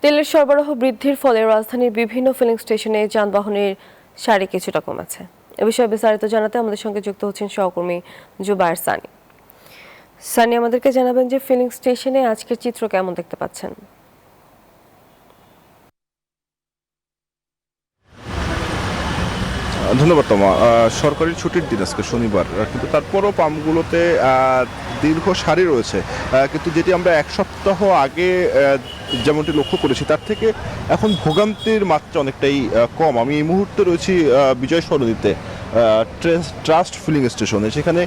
তেলের সরবরাহ বৃদ্ধির ফলে রাজধানীর বিভিন্ন ফিলিং স্টেশনে যানবাহনের সারি কিছুটা কমেছে। এ বিষয়ে বিস্তারিত জানাতে আমাদের সঙ্গে যুক্ত হচ্ছেন সহকর্মী জুবায়ের সানি। সানি, আমাদেরকে জানাবেন যে ফিলিং স্টেশনে আজকের চিত্র কেমন দেখতে পাচ্ছেন? ধন্যবাদ তোমা। সরকারি ছুটির দিন আজকে শনিবার, কিন্তু তারপরও পাম্পগুলোতে দীর্ঘ সারি রয়েছে। কিন্তু যেটি আমরা এক সপ্তাহ আগে যেমনটি লক্ষ্য করেছি তার থেকে এখন ভোগান্তির মাত্রা অনেকটাই কম। আমি এই মুহূর্তে রয়েছি বিজয় সরণিতে ট্রাস্ট ফিলিং স্টেশনে। সেখানে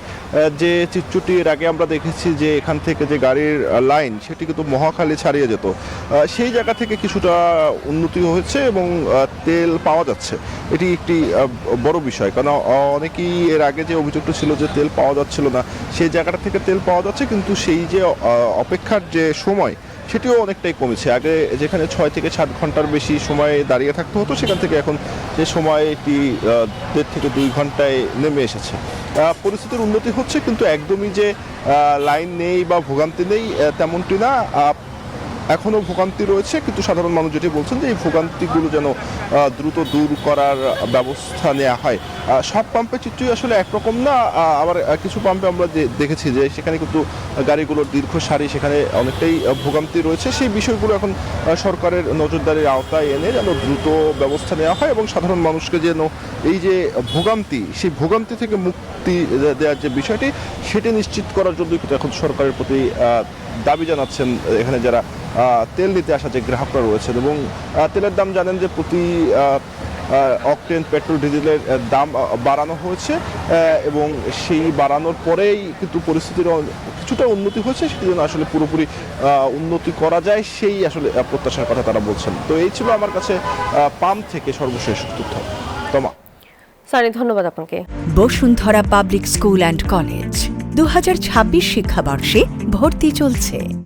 যে চিত্রটি এর আগে আমরা দেখেছি যে এখান থেকে যে গাড়ির লাইন সেটি কিন্তু মহাখালী ছাড়িয়ে যেত, সেই জায়গা থেকে কিছুটা উন্নতি হয়েছে এবং তেল পাওয়া যাচ্ছে। এটি একটি বড় বিষয়, কারণ অনেকেই এর আগে যে অভিযোগটা ছিল যে তেল পাওয়া যাচ্ছিল না, সেই জায়গাটা থেকে তেল পাওয়া যাচ্ছে, কিন্তু সেই যে অপেক্ষার যে সময় সেটিও অনেকটাই কমেছে। আগে যেখানে 6 থেকে 7 ঘন্টার বেশি সময় দাঁড়িয়ে থাকতে হতো, সেখান থেকে এখন যে সময়টি 1.5 থেকে 2 ঘন্টায় নেমে এসেছে। পরিস্থিতির উন্নতি হচ্ছে, কিন্তু একদমই যে লাইন নেই বা ভোগান্তি নেই তেমনটি না। এখনও ভোগান্তি রয়েছে, কিন্তু সাধারণ মানুষ যেটি বলছেন যে এই ভোগান্তিগুলো যেন দ্রুত দূর করার ব্যবস্থা নেওয়া হয়। সব পাম্পের চিত্রই আসলে একরকম না। আবার কিছু পাম্পে আমরা দেখেছি যে সেখানে কিন্তু গাড়িগুলোর দীর্ঘ সারি, সেখানে অনেকটাই ভোগান্তি রয়েছে। সেই বিষয়গুলো এখন সরকারের নজরদারির আওতায় এনে যেন দ্রুত ব্যবস্থা নেওয়া হয় এবং সাধারণ মানুষকে যেন এই যে ভোগান্তি, সেই ভোগান্তি থেকে মুক্তি দেওয়ার যে বিষয়টি, সেটি নিশ্চিত করার জন্য কিন্তু এখন সরকারের প্রতি দাবি জানাচ্ছেন এখানে যারা তেল নিতে আসা যে গ্রাহকরা রয়েছেন। এবং তেলের দাম জানেন যে প্রতি অকটেন পেট্রোল ডিজেলের দাম বাড়ানো হয়েছে, এবং সেই বাড়ানোর পরেই কিন্তু পরিস্থিতির কিছুটা উন্নতি হয়েছে। সেটি যেন আসলে পুরোপুরি উন্নতি করা যায়, সেই আসলে প্রত্যাশার কথা তারা বলছেন। তো এই ছিল আমার কাছে পাম্প থেকে সর্বশেষ তথ্য। তোমা সানি, ধন্যবাদ আপনাকে। Bashundhara public school and college 2026 শিক্ষাবর্ষে ভর্তি চলছে।